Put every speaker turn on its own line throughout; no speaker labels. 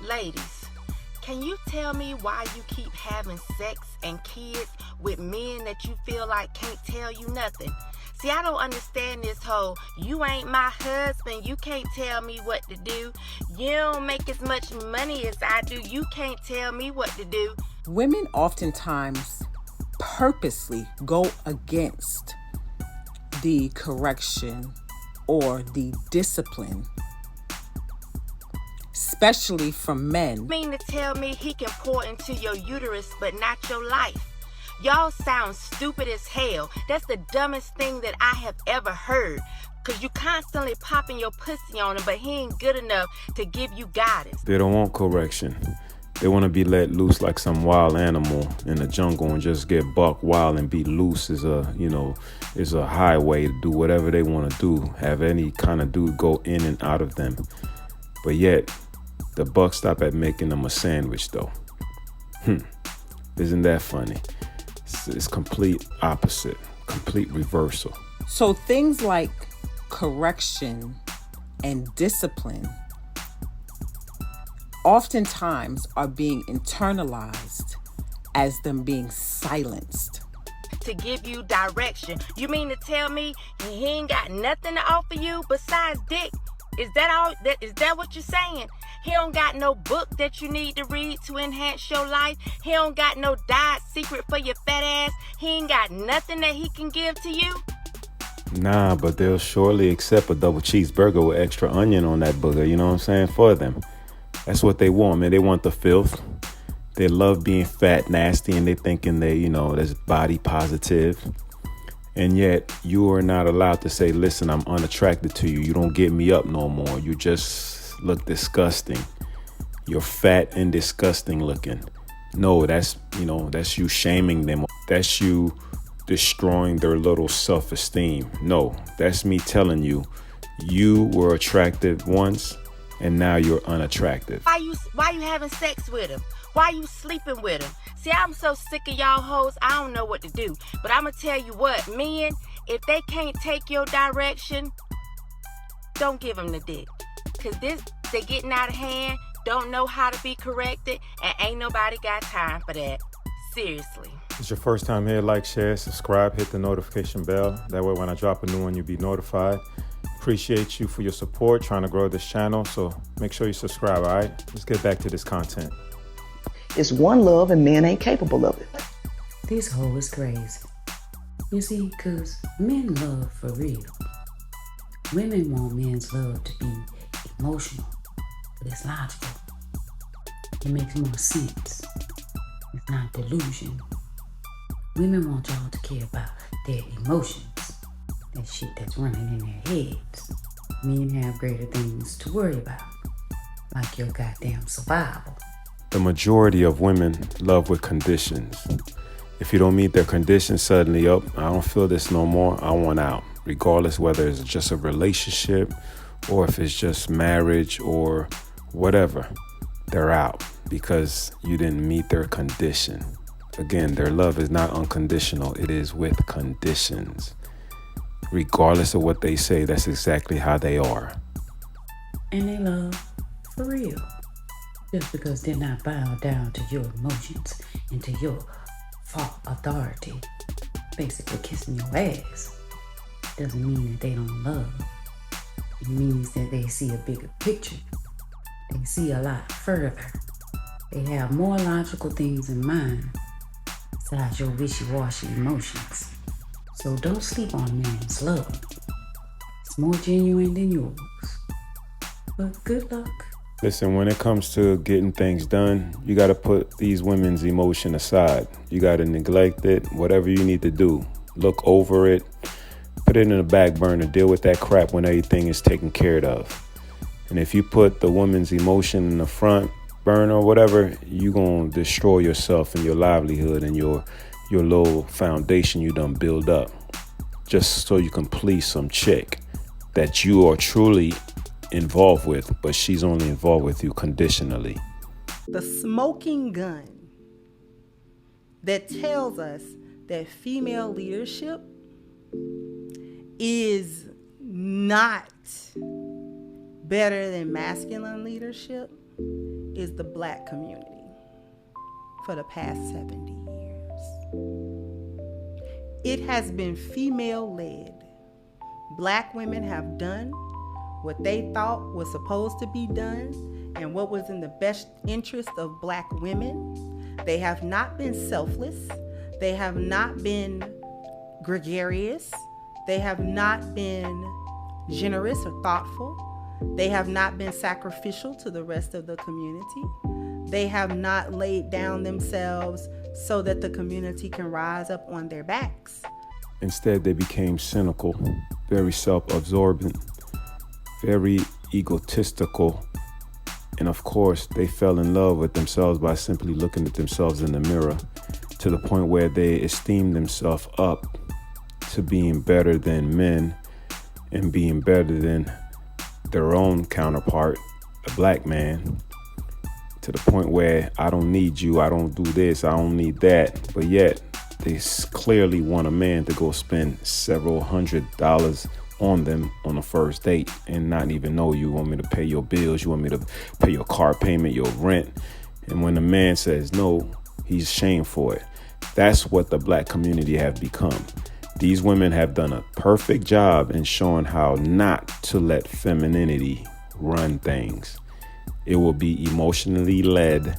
Ladies, can you tell me why you keep having sex and kids with men that you feel like can't tell you nothing? See, I don't understand this whole, you ain't my husband, you can't tell me what to do. You don't make as much money as I do, you can't tell me what to do.
Women oftentimes purposely go against the correction or the discipline, especially from men.
You mean to tell me he can pour into your uterus but not your life? Y'all sound stupid as hell. That's the dumbest thing that I have ever heard. Cause you constantly popping your pussy on him, but he ain't good enough to give you guidance.
They don't want correction. They want to be let loose like some wild animal in the jungle and just get buck wild and be loose is a highway to do whatever they want to do. Have any kind of dude go in and out of them. But yet, the buck stop at making them a sandwich though. Isn't that funny? It's complete opposite, complete reversal.
So things like correction and discipline oftentimes are being internalized as them being silenced.
To give you direction. You mean to tell me he ain't got nothing to offer you besides dick? Is that what you're saying? He don't got no book that you need to read to enhance your life. He don't got no diet secret for your fat ass. He ain't got nothing that he can give to you.
Nah, but they'll surely accept a double cheeseburger with extra onion on that booger, you know what I'm saying, for them. That's what they want, man. They want the filth. They love being fat, nasty, and they thinking that's body positive. And yet you are not allowed to say, listen, I'm unattracted to you. You don't get me up no more. You just look disgusting. You're fat and disgusting looking. No, that's you shaming them. That's you destroying their little self-esteem. No, that's me telling you were attractive once and now you're unattractive.
Why you having sex with him? Why you sleeping with him? See, I'm so sick of y'all hoes, I don't know what to do. But I'm going to tell you what, men, if they can't take your direction, don't give them the dick. Because they getting out of hand, don't know how to be corrected, and ain't nobody got time for that. Seriously.
If it's your first time here, like, share, subscribe, hit the notification bell. That way when I drop a new one, you'll be notified. Appreciate you for your support, trying to grow this channel. So make sure you subscribe, all right? Let's get back to this content.
It's one love and men ain't capable of it.
This hoe is crazy. You see, because men love for real. Women want men's love to be emotional, but it's logical. It makes more sense. It's not delusion. Women want y'all to care about their emotions, that shit that's running in their heads. Men have greater things to worry about, like your goddamn survival.
The majority of women love with conditions. If you don't meet their conditions, suddenly, I don't feel this no more, I want out. Regardless whether it's just a relationship or if it's just marriage or whatever, they're out because you didn't meet their condition. Again, their love is not unconditional, it is with conditions. Regardless of what they say, that's exactly how they are.
And they love for real. Just because they're not bowed down to your emotions and to your authority, basically kissing your ass, doesn't mean that they don't love. It means that they see a bigger picture. They see a lot further. They have more logical things in mind besides your wishy-washy emotions. So don't sleep on a man's love. It's more genuine than yours. But good luck.
Listen, when it comes to getting things done, you got to put these women's emotion aside. You got to neglect it, whatever you need to do. Look over it, put it in the back burner, deal with that crap when everything is taken care of. And if you put the woman's emotion in the front burner or whatever, you're going to destroy yourself and your livelihood and your little foundation you done build up just so you can please some chick that you are truly involved with, but she's only involved with you conditionally.
The smoking gun that tells us that female leadership is not better than masculine leadership is the Black community for the past 70 years. It has been female-led. Black women have done what they thought was supposed to be done and what was in the best interest of Black women. They have not been selfless. They have not been gregarious. They have not been generous or thoughtful. They have not been sacrificial to the rest of the community. They have not laid down themselves so that the community can rise up on their backs.
Instead, they became cynical, very self-absorbent, very egotistical, and of course, they fell in love with themselves by simply looking at themselves in the mirror, to the point where they esteemed themselves up to being better than men and being better than their own counterpart, a Black man, to the point where I don't need you, I don't do this, I don't need that, but yet they clearly want a man to go spend several $100s on them on a first date and not even know you. Want me to pay your bills, you want me to pay your car payment, your rent. And when the man says no, he's shamed for it. That's what the Black community have become. These women have done a perfect job in showing how not to let femininity run things. It will be emotionally led.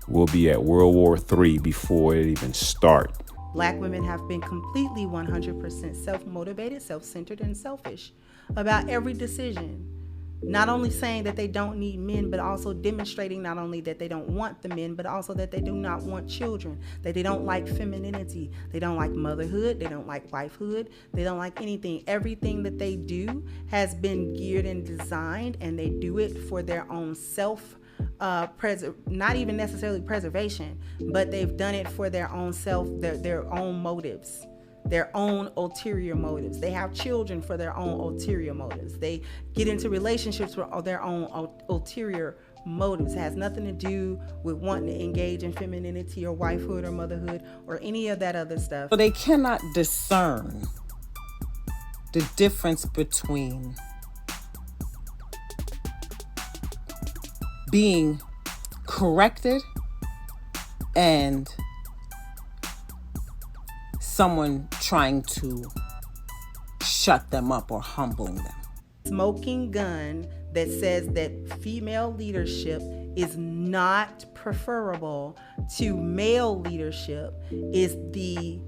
We'll be at World War III before it even starts.
Black women have been completely 100% self-motivated, self-centered, and selfish about every decision. Not only saying that they don't need men, but also demonstrating not only that they don't want the men, but also that they do not want children, that they don't like femininity, they don't like motherhood, they don't like wifehood, they don't like anything. Everything that they do has been geared and designed, and they do it for their own not even necessarily preservation, but they've done it for their own self, their own motives, their own ulterior motives. They have children for their own ulterior motives. They get into relationships for their own ulterior motives. It has nothing to do with wanting to engage in femininity or wifehood or motherhood or any of that other stuff.
So they cannot discern the difference between being corrected and someone trying to shut them up or humbling them.
Smoking gun that says that female leadership is not preferable to male leadership is the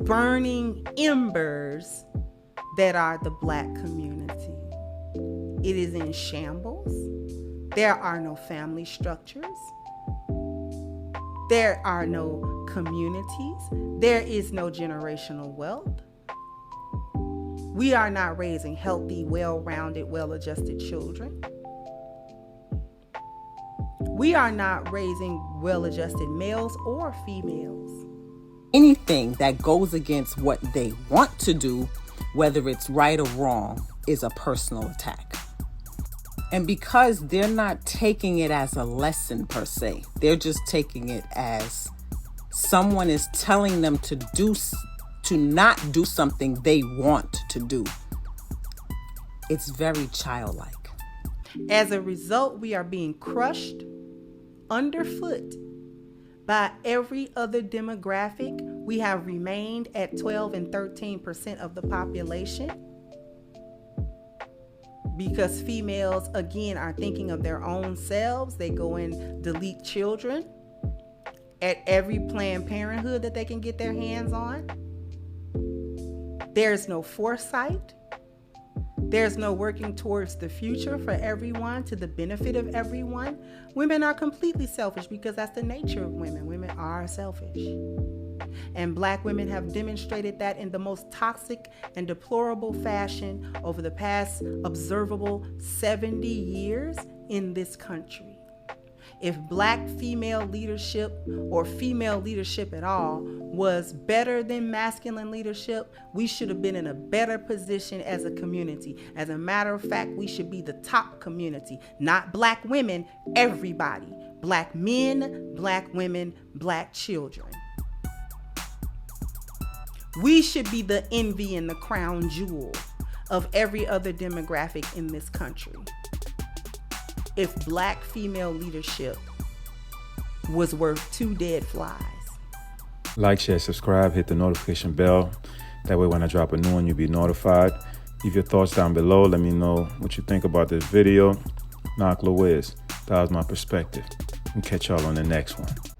burning embers that are the Black community. It is in shambles. There are no family structures. There are no communities. There is no generational wealth. We are not raising healthy, well-rounded, well-adjusted children. We are not raising well-adjusted males or females.
Anything that goes against what they want to do, whether it's right or wrong, is a personal attack. And because they're not taking it as a lesson per se, they're just taking it as someone is telling them to not do something they want to do. It's very childlike.
As a result, we are being crushed underfoot by every other demographic. We have remained at 12 and 13% of the population because females, again, are thinking of their own selves. They go and delete children at every Planned Parenthood that they can get their hands on. There's no foresight. There's no working towards the future for everyone, to the benefit of everyone. Women are completely selfish because that's the nature of women. Women are selfish. And Black women have demonstrated that in the most toxic and deplorable fashion over the past observable 70 years in this country. If Black female leadership or female leadership at all was better than masculine leadership, we should have been in a better position as a community. As a matter of fact, we should be the top community, not Black women, everybody. Black men, Black women, Black children. We should be the envy and the crown jewel of every other demographic in this country. if black female leadership was worth 2 dead flies.
Like, share, subscribe, hit the notification bell. That way when I drop a new one, you'll be notified. Leave your thoughts down below. Let me know what you think about this video. Knock Louise. That was my perspective. And catch y'all on the next one.